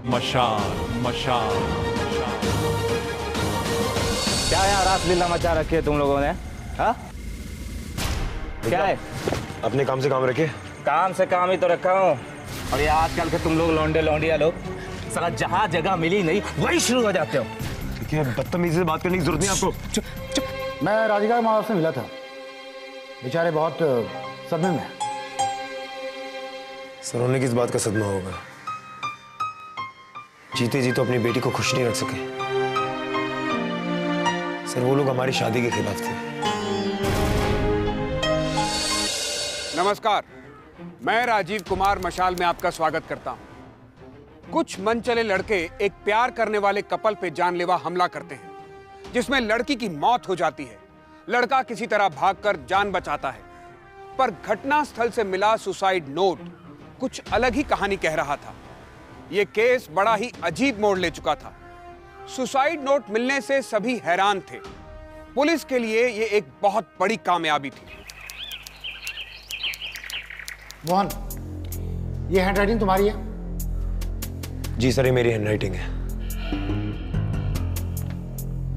मशाल मशाल मशाल। क्या यहाँ रासलीला मचा रखी है तुम लोगों ने? हाँ क्या है? अपने काम से काम रखे। काम से काम ही तो रखा हूँ। और ये आजकल के तुम लोग लौंडे लौंडिया लोग साला जहाँ जगह मिली नहीं वही शुरू हो जाते हो। ठीक है, बदतमीजी से बात करने की जरूरत नहीं आपको। चुप चुप। मैं राधिका के माँ बाप से मिला था, बेचारे बहुत सदमे में। सर उन्हें किस बात का सदमा होगा? जीते जी तो अपनी बेटी को खुश नहीं रख सके। सर वो लोग हमारी शादी के खिलाफ थे। नमस्कार, मैं राजीव कुमार मशाल में आपका स्वागत करता हूं। कुछ मनचले लड़के एक प्यार करने वाले कपल पे जानलेवा हमला करते हैं, जिसमें लड़की की मौत हो जाती है। लड़का किसी तरह भागकर जान बचाता है, पर घटना स्थल से मिला सुसाइड नोट कुछ अलग ही कहानी कह रहा था। यह केस बड़ा ही अजीब मोड़ ले चुका था। सुसाइड नोट मिलने से सभी हैरान थे। पुलिस के लिए यह एक बहुत बड़ी कामयाबी थी। मोहन, ये हैंडराइटिंग तुम्हारी है? जी सर, ये मेरी हैंडराइटिंग है।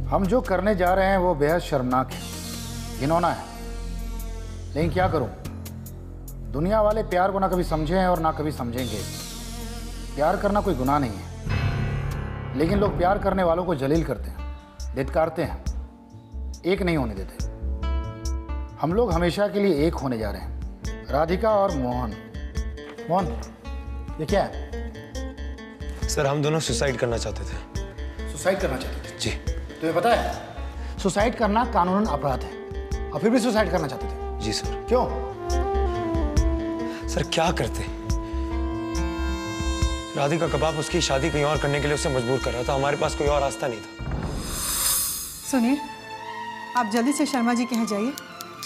हम जो करने जा रहे हैं वो बेहद शर्मनाक है, घिनौना है। लेकिन क्या करूं, दुनिया वाले प्यार को ना कभी समझे हैं और ना कभी समझेंगे। प्यार करना कोई गुनाह नहीं है, लेकिन लोग प्यार करने वालों को जलील करते हैं, धिक्कारते हैं, एक नहीं होने देते। हम लोग हमेशा के लिए एक होने जा रहे हैं, राधिका और मोहन। मोहन, ये क्या है? सर हम दोनों सुसाइड करना चाहते थे। सुसाइड करना चाहते थे? जी। तुम्हें पता है सुसाइड करना कानूनन अपराध है, और फिर भी सुसाइड करना चाहते थे? जी सर। क्यों? सर क्या करते? राधिका का बाप उसकी शादी कहीं और करने के लिए उसे मजबूर कर रहा था। हमारे पास कोई और रास्ता नहीं था। सुनील, आप जल्दी से शर्मा जी के यहाँ जाइए।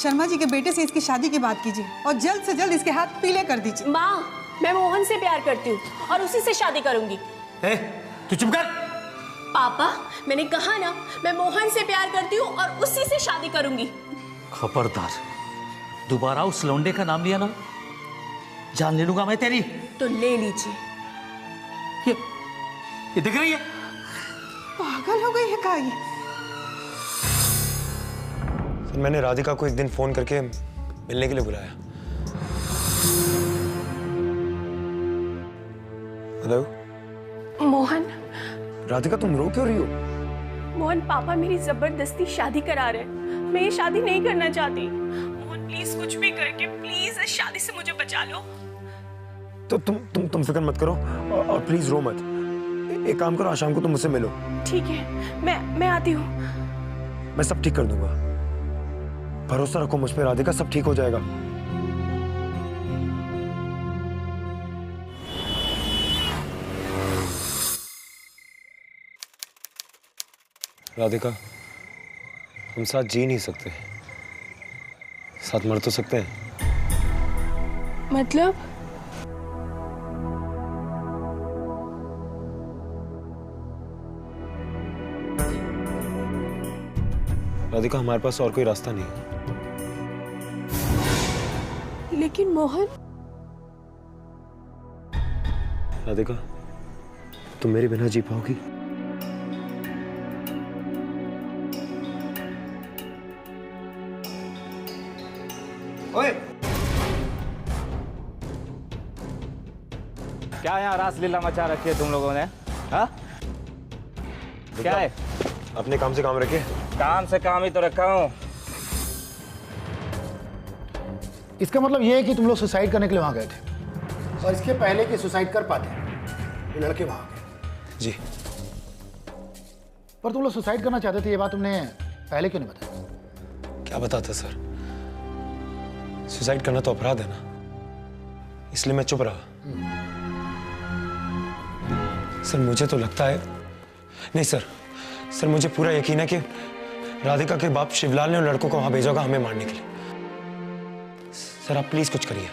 शर्मा जी के बेटे से इसकी शादी की बात कीजिए और जल्द से जल्द इसके हाथ पीले कर दीजिए। माँ, मैं मोहन से प्यार करती हूँ और उसी से शादी करूंगी। तू चुप कर। पापा, मैंने कहा ना, मैं मोहन से प्यार करती हूँ और उसी से शादी करूंगी। खबरदार, दोबारा उस लौंडे का नाम लिया ना, जान ले लूंगा मैं तेरी। तो ले लीजिए। ये दिख रही है? पागल हो गई है क्या ये? सर मैंने राधिका को एक दिन फोन करके मिलने के लिए बुलाया। हेलो मोहन। राधिका, तुम रो क्यों रही हो? मोहन, पापा मेरी जबरदस्ती शादी करा रहे हैं। मैं ये शादी नहीं करना चाहती। मोहन प्लीज, कुछ भी करके प्लीज इस शादी से मुझे बचा लो। तो तुम फिक्र मत करो और प्लीज रो मत। एक काम करो, आज शाम को तुम मुझसे मिलो। ठीक है, मैं आती हूँ। मैं सब ठीक कर दूंगा, भरोसा रखो मुझ पे राधिका, सब ठीक हो जाएगा। राधिका, हम साथ जी नहीं सकते, साथ मर तो सकते हैं। मतलब? राधिका, हमारे पास और कोई रास्ता नहीं है। लेकिन मोहन। राधिका, तुम मेरे बिना जी पाओगी? ओए, क्या यहाँ रासलीला मचा रखी है तुम लोगों ने? हाँ क्या है? अपने काम से काम रखे। काम से काम ही तो रखा हूँ। इसका मतलब ये है कि तुम लोग सुसाइड करने के लिए वहां गए थे, और इसके पहले कि सुसाइड कर पाते ये लड़के वहां गए। जी। पर तुम लोग सुसाइड करना चाहते थे, ये बात तुमने पहले क्यों नहीं बताया? क्या बताता सर, सुसाइड करना तो अपराध है ना, इसलिए मैं चुप रहा। सर मुझे तो लगता है, नहीं सर मुझे पूरा यकीन है कि राधिका के बाप शिवलाल ने उन लड़कों को वहां भेजा होगा हमें मारने के लिए। सर आप प्लीज कुछ करिए।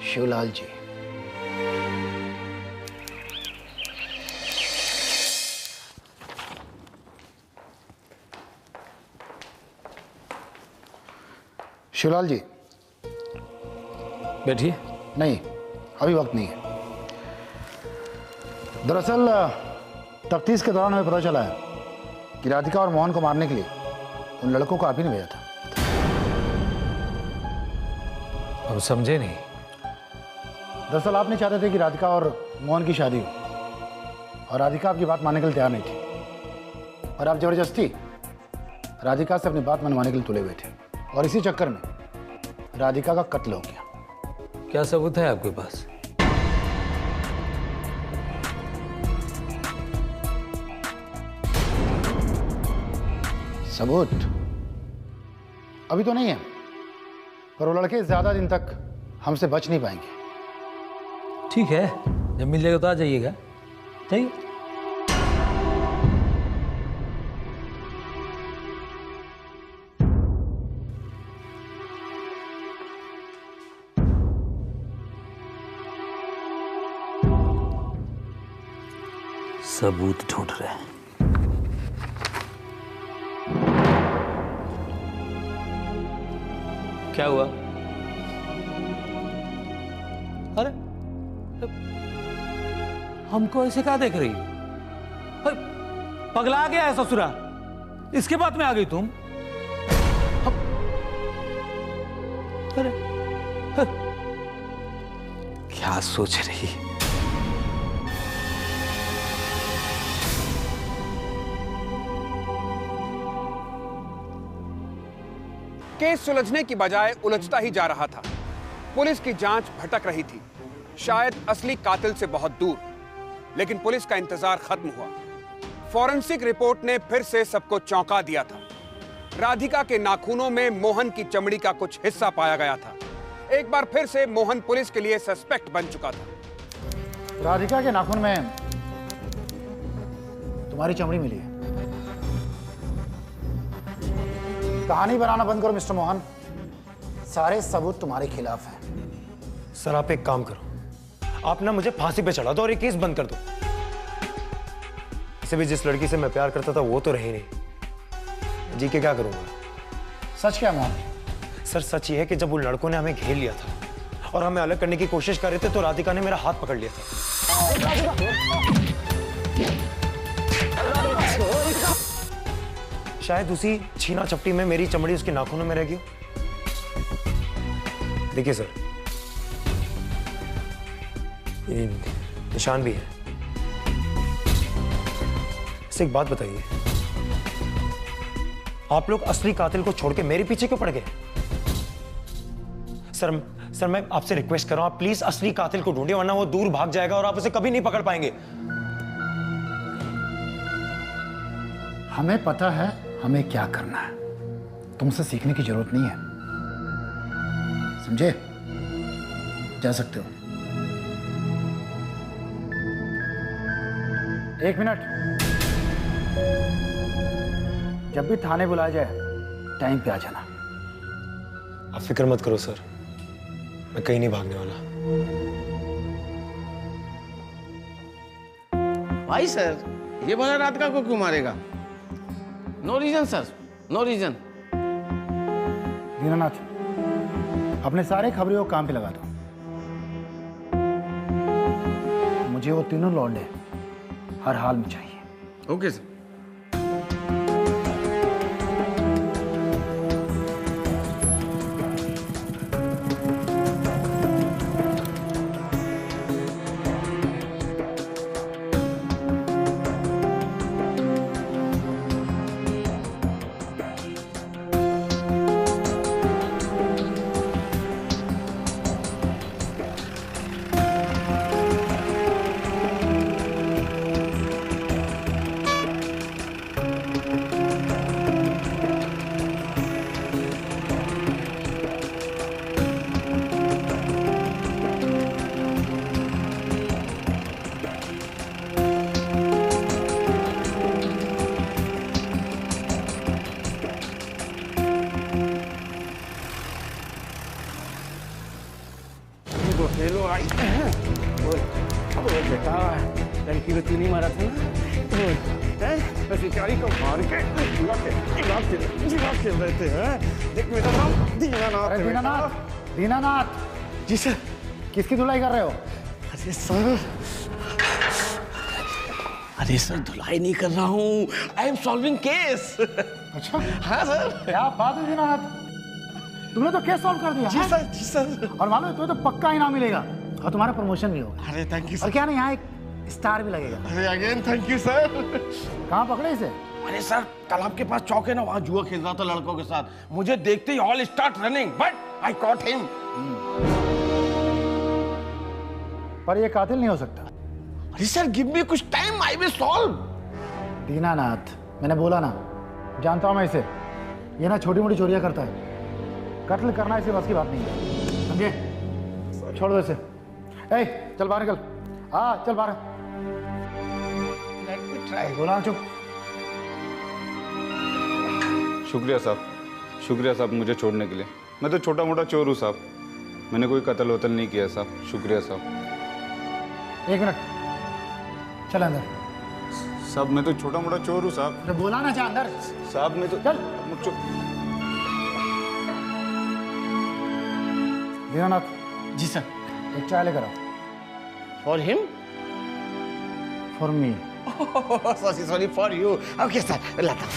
शिवलाल जी, शिवलाल जी बैठिए। नहीं, अभी वक्त नहीं है। दरअसल तफ्तीश के दौरान हमें पता चला है कि राधिका और मोहन को मारने के लिए उन लड़कों को आप ही ने भेजा था। हम समझे नहीं। दरअसल आप नहीं चाहते थे कि राधिका और मोहन की शादी हो, और राधिका आपकी बात मानने के लिए तैयार नहीं थी, और आप जबरदस्ती राधिका से अपनी बात मनवाने के लिए तुले हुए थे, और इसी चक्कर में राधिका का कत्ल हो गया। क्या सबूत है आपके पास? सबूत अभी तो नहीं है, पर वो लड़के ज्यादा दिन तक हमसे बच नहीं पाएंगे। ठीक है, जब मिल जाएगा तो आ जाइएगा। ठीक। सबूत ढूंढ रहे हैं। क्या हुआ? अरे हमको ऐसे क्या देख रही? अरे पगला गया है ससुरा, इसके बाद में आ गई तुम? अरे क्या सोच रही? केस सुलझने की बजाय उलझता ही जा रहा था। पुलिस की जांच भटक रही थी, शायद असली कातिल से बहुत दूर। लेकिन पुलिस का इंतजार खत्म हुआ। फॉरेंसिक रिपोर्ट ने फिर से सबको चौंका दिया था। राधिका के नाखूनों में मोहन की चमड़ी का कुछ हिस्सा पाया गया था। एक बार फिर से मोहन पुलिस के लिए सस्पेक्ट बन चुका था। राधिका के नाखून में तुम्हारी चमड़ी मिली है। कहानी बनाना बंद करो मिस्टर मोहन, सारे सबूत तुम्हारे खिलाफ हैं। सर आप एक काम करो, आप ना मुझे फांसी पे चढ़ा दो और ये केस बंद कर दो। इसे भी जिस लड़की से मैं प्यार करता था वो तो रही नहीं, जी के क्या करूंगा? सच क्या मोहन? सर सच ये है कि जब उन लड़कों ने हमें घेर लिया था और हमें अलग करने की कोशिश कर रहे थे तो राधिका ने मेरा हाथ पकड़ लिया था। शायद उसी छीना चपटी में मेरी चमड़ी उसके नाखूनों में रह गई। देखिए सर, ये निशान भी है। इससे एक बात बताइए, आप लोग असली कातिल को छोड़ के मेरे पीछे क्यों पड़ गए? सर मैं आपसे रिक्वेस्ट कर रहा हूं, आप प्लीज असली कातिल को ढूंढिए, वरना वो दूर भाग जाएगा और आप उसे कभी नहीं पकड़ पाएंगे। हमें पता है हमें क्या करना है, तुमसे सीखने की जरूरत नहीं है, समझे? जा सकते हो। एक मिनट, जब भी थाने बुलाया जाए टाइम पे आ जाना। आप फिक्र मत करो सर, मैं कहीं नहीं भागने वाला। भाई सर, ये भला राधिका को क्यों मारेगा? No reason sir, no reason. Dinanath, अपने सारे खबरियों को काम पे लगा दो। मुझे वो तीनों लौंडे हर हाल में चाहिए। Okay sir. लड़की को नहीं मारा था ना, शिकारी को मार के खेल रहे थे। देख मेरा नाम दीनानाथ। दीनानाथ, दीनानाथ जी सर। किसकी धुलाई कर रहे हो? अरे सर धुलाई नहीं कर रहा हूँ, आई एम सॉल्विंग केस। अच्छा, हाँ सर। क्या बात है दीनानाथ, तुमने तो केस सॉल्व कर दिया। जी हाँ? सर, जी सर। और मालूम है तुम्हें तो पक्का इनाम मिलेगा और तुम्हारा प्रमोशन भी होगा। अरे थैंक यू और सर। क्या नहीं, यहाँ एक स्टार भी लगेगा। अरे अगेन थैंक यू सर। कहाँ पकड़े इसे? अरे सर तालाब के पास चौक है ना, वहाँ जुआ खेल रहा था लड़कों के साथ, मुझे देखते ही all start running, but I caught him. पर ये कातिल नहीं हो सकता। अरे सर गिव मी कुछ time, I will solve. Dinanath, मैंने बोला ना, जानता हूँ मैं इसे, ये ना छोटी मोटी चोरियां करता है, कत्ल करना इसे बस की बात नहीं है, समझे? छोड़ दो इसे। ए, चल बाहर निकल। हाँ चल बाहर। Let me try. बोला ना, चुप। शुक्रिया साहब, शुक्रिया साहब मुझे छोड़ने के लिए। मैं तो छोटा मोटा चोर हूँ साहब, मैंने कोई कत्ल वतल नहीं किया साहब। शुक्रिया साहब। 1 मिनट, चल अंदर। साहब मैं तो छोटा मोटा चोर हूँ साहब। अरे बोला ना, जा अंदर। साहब मैं तो चल। चुप। दीनानाथ जी सर। एक चाय लेकर आओ। For him? For me. Sorry sorry for you. Okay sir, लाता हूँ।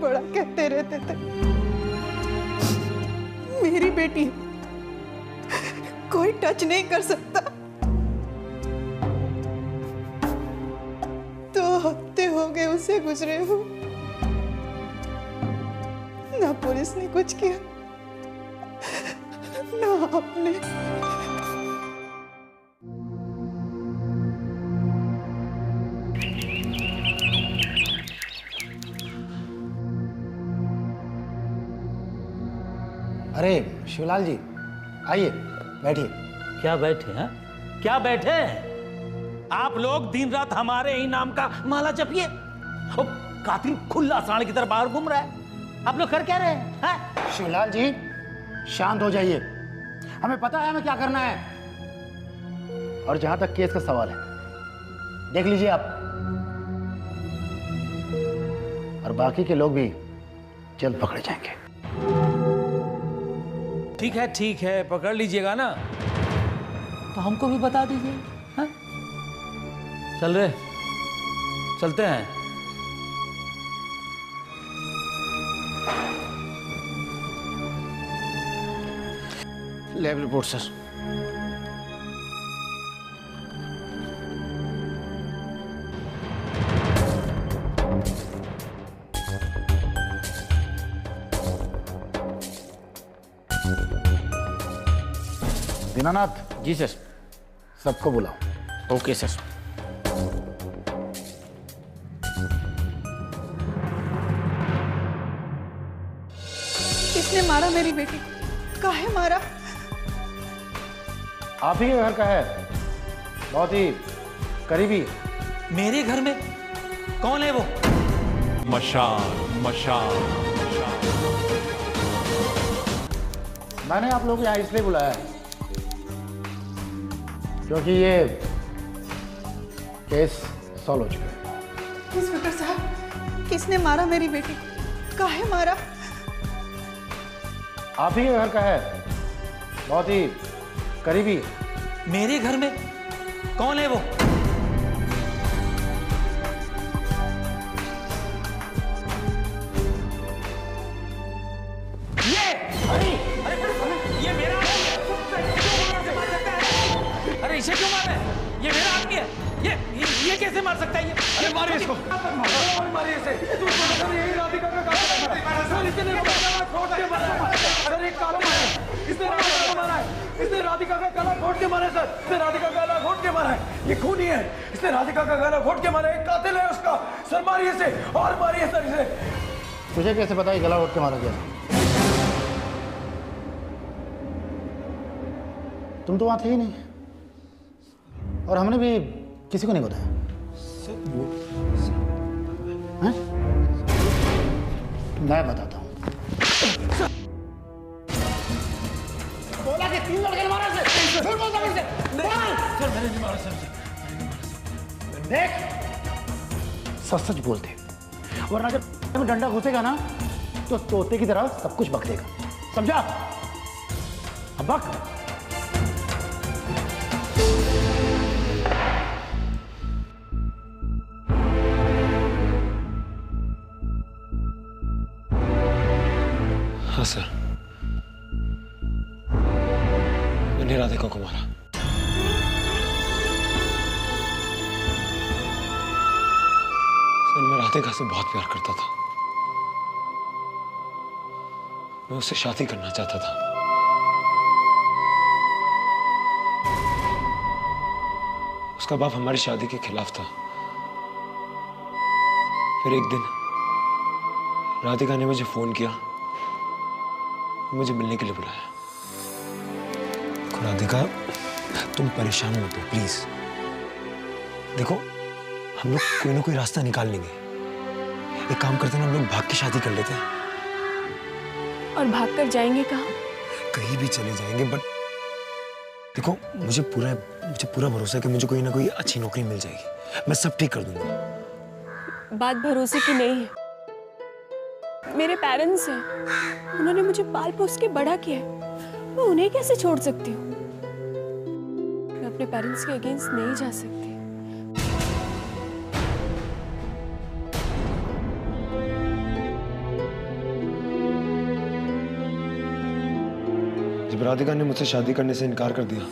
बड़ा कहते रहते थे मेरी बेटी कोई टच नहीं कर सकता। 2 हफ्ते हो गए उसे गुजरे हो, ना पुलिस ने कुछ किया ना आपने। अरे शिवलाल जी, आइए बैठिए। क्या बैठे हैं? क्या बैठे हैं? आप लोग दिन रात हमारे ही नाम का माला जपिए। ओ, कातिल खुला साण की तरह बाहर घूम रहा है, आप लोग कर क्या रहे हैं? हैं? शिवलाल जी शांत हो जाइए, हमें पता है हमें क्या करना है। और जहां तक केस का सवाल है, देख लीजिए आप, और बाकी के लोग भी जल्द पकड़े जाएंगे। ठीक है, पकड़ लीजिएगा ना, तो हमको भी बता दीजिए। हाँ? चल रहे, चलते हैं। Lab report sir. Dinanath ji sir. सबको बुलाओ। Okay sir. किसने मारा मेरी बेटी? काहे मारा? आप ही के घर का है, बहुत ही करीबी। मेरे घर में कौन है वो? मशाल मशाल। मैंने आप लोग यहाँ इसलिए बुलाया है क्योंकि ये केस सॉल्व हो चुका है। इंस्पेक्टर साहब, किसने मारा मेरी बेटी? काहे मारा? आप ही के घर का है, बहुत ही करीबी। मेरे घर में कौन है वो? ये मेरा आदमी है। अरे इसे क्यों मार रहे हैं? ये मेरा आदमी है। ये कैसे मार सकता है ये? अरे मारिए इसको, मारिए इसे। सर यही राधिका का काम है। सर इसने गला घोट के मारा है। सर एक काला है, इसने राधिका को मारा है। इसने राधिका का गला घोट के मारा है सर। इसने राधिका का गला घोट के मारा है। ये खूनी है, इसने राधिका का गला घोट के मारा है। एक कातिल है उसका। सर मारिए इसे और मारिए सर इसे। तुझे कैसे पता है गला घोट के मारा गया? तुम तो वहां थे ही नहीं, और हमने भी किसी को नहीं बताया। हैं? मैं बताता हूं। बोला कि 3 लड़के ने मारा से। झूठ बोलता है इसे। सर मैंने नहीं मारा सर। देख, सच बोलते, वरना जब डंडा घुसेगा ना तो तोते की तरह सब कुछ बक देगा, समझा? अब बक। हाँ सर, मैंने राधिका को मारा। सर मैं राधिका से बहुत प्यार करता था। मैं उससे शादी करना चाहता था। उसका बाप हमारी शादी के खिलाफ था। फिर एक दिन राधिका ने मुझे फोन किया, मुझे मिलने के लिए बुलाया। राधिका तुम परेशान मत हो प्लीज। देखो हम लोग कोई ना कोई रास्ता निकाल लेंगे। एक काम करते हैं, हम लोग भाग की शादी कर लेते हैं। और भाग कर जाएंगे कहाँ? कहीं भी चले जाएंगे, बट देखो मुझे पूरा भरोसा है कि मुझे कोई ना कोई अच्छी नौकरी मिल जाएगी। मैं सब ठीक कर दूंगा। बात भरोसे की नहीं है। मेरे पेरेंट्स हैं, उन्होंने मुझे पाल पोस के बड़ा किया है। मैं उन्हें कैसे छोड़ सकती हूँ? मैं अपने पेरेंट्स के अगेंस्ट नहीं जा सकती। जब राधिका ने मुझसे शादी करने से इनकार कर दिया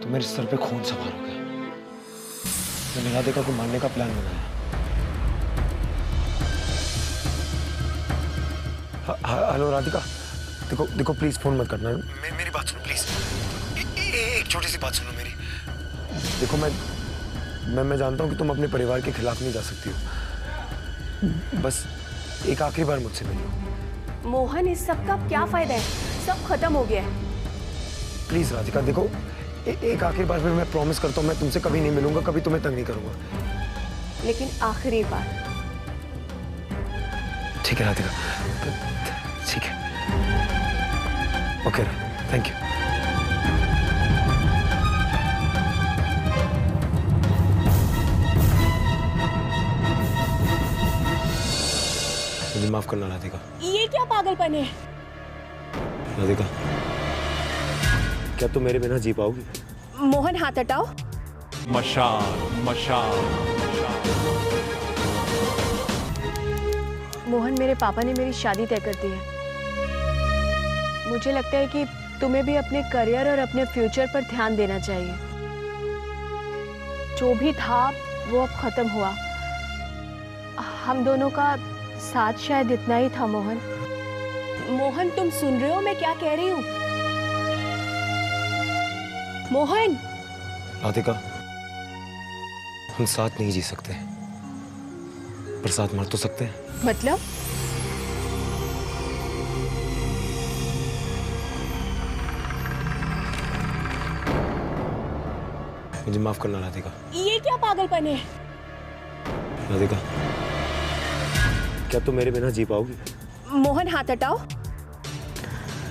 तो मेरे सर पे खून सवार हो गया। मैंने राधिका को मारने का प्लान बनाया। हेलो राधिका, देखो प्लीज फोन मत करना। मेरी बात सुनो प्लीज। एक छोटी सी बात सुनो मेरी। देखो मैं जानता हूँ कि तुम अपने परिवार के खिलाफ नहीं जा सकती हो। बस एक आखिरी बार मुझसे मिलो। मोहन, इस सब का क्या फायदा है? सब खत्म हो गया है। प्लीज राधिका, देखो एक आखिरी बार फिर मैं प्रॉमिस करता हूँ, मैं तुमसे कभी नहीं मिलूंगा, कभी तुम्हें तंग नहीं करूंगा। लेकिन आखिरी बार। ठीक है राधिका, ठीक है। Okay, thank you. मुझे माफ करना राधिका। ये क्या पागलपन है? राधिका, क्या तुम मेरे बिना जी पाओगी? मोहन, हाथ हटाओ। मशाल मशाल। मोहन, मेरे पापा ने मेरी शादी तय कर दी है। मुझे लगता है कि तुम्हें भी अपने करियर और अपने फ्यूचर पर ध्यान देना चाहिए। जो भी था वो अब खत्म हुआ। हम दोनों का साथ शायद इतना ही था। मोहन, मोहन, तुम सुन रहे हो मैं क्या कह रही हूँ? मोहन। राधिका, हम साथ नहीं जी सकते, पर साथ मर तो सकते हैं। मतलब? मुझे माफ करना राधिका। ये क्या पागलपन है? राधिका, क्या तुम मेरे बिना जी पाओगी? मोहन, हाथ हटाओ।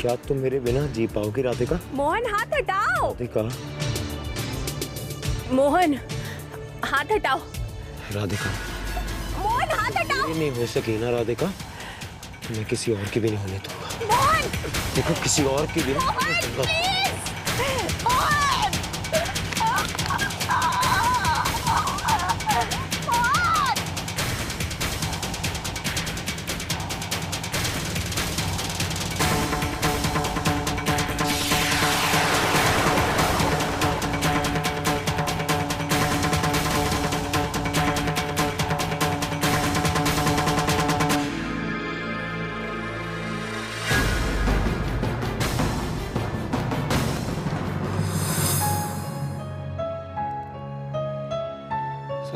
क्या तुम मेरे बिना जी पाओगी राधिका? मोहन, हाथ हटाओ। राधिका। मोहन, हाथ हटाओ। राधिका, मोहन, हाथ हटाओ। ये नहीं हो सकी ना राधिका, मैं किसी और की भी नहीं होने दूंगा। मोहन, देखो किसी और की भी नहीं होने दूंगा।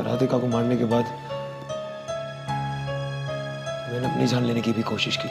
सर राधिका को मारने के बाद मैंने अपनी जान लेने की भी कोशिश की।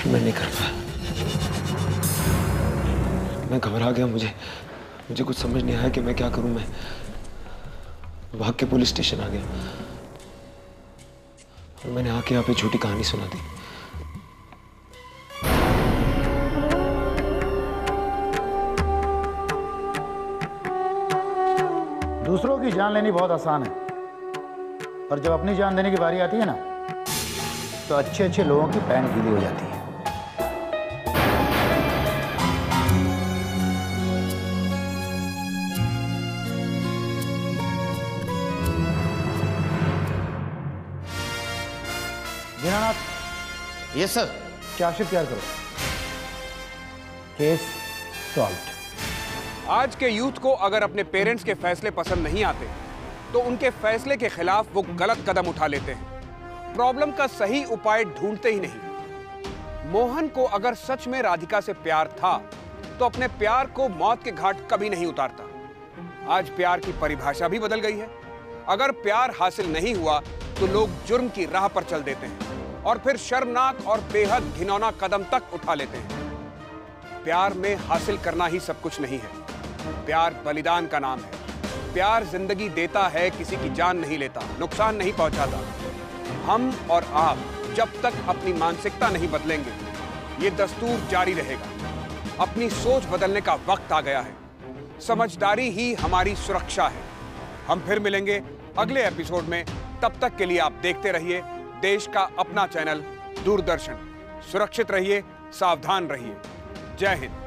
मैं नहीं कर पाया। मैं घबरा गया। मुझे कुछ समझ नहीं आया कि मैं क्या करूं। मैं भाग के पुलिस स्टेशन आ गया और मैंने आके यहाँ पे झूठी कहानी सुना दी। दूसरों की जान लेनी बहुत आसान है, पर जब अपनी जान देने की बारी आती है ना, तो अच्छे अच्छे लोगों की पैंट गीली हो जाती है। Dinanath, yes sir. चार्जशीट तैयार करो। Case solved. आज के यूथ को अगर अपने पेरेंट्स के फैसले पसंद नहीं आते तो उनके फैसले के खिलाफ वो गलत कदम उठा लेते हैं, प्रॉब्लम का सही उपाय ढूंढते ही नहीं। मोहन को अगर सच में राधिका से प्यार था तो अपने प्यार को मौत के घाट कभी नहीं उतारता। आज प्यार की परिभाषा भी बदल गई है। अगर प्यार हासिल नहीं हुआ तो लोग जुर्म की राह पर चल देते हैं और फिर शर्मनाक और बेहद घिनौना कदम तक उठा लेते हैं। प्यार में हासिल करना ही सब कुछ नहीं है। प्यार बलिदान का नाम है। प्यार जिंदगी देता है, किसी की जान नहीं लेता, नुकसान नहीं पहुंचाता। हम और आप जब तक अपनी मानसिकता नहीं बदलेंगे ये दस्तूर जारी रहेगा। अपनी सोच बदलने का वक्त आ गया है। समझदारी ही हमारी सुरक्षा है। हम फिर मिलेंगे अगले एपिसोड में। तब तक के लिए आप देखते रहिए देश का अपना चैनल दूरदर्शन। सुरक्षित रहिए, सावधान रहिए। जय हिंद।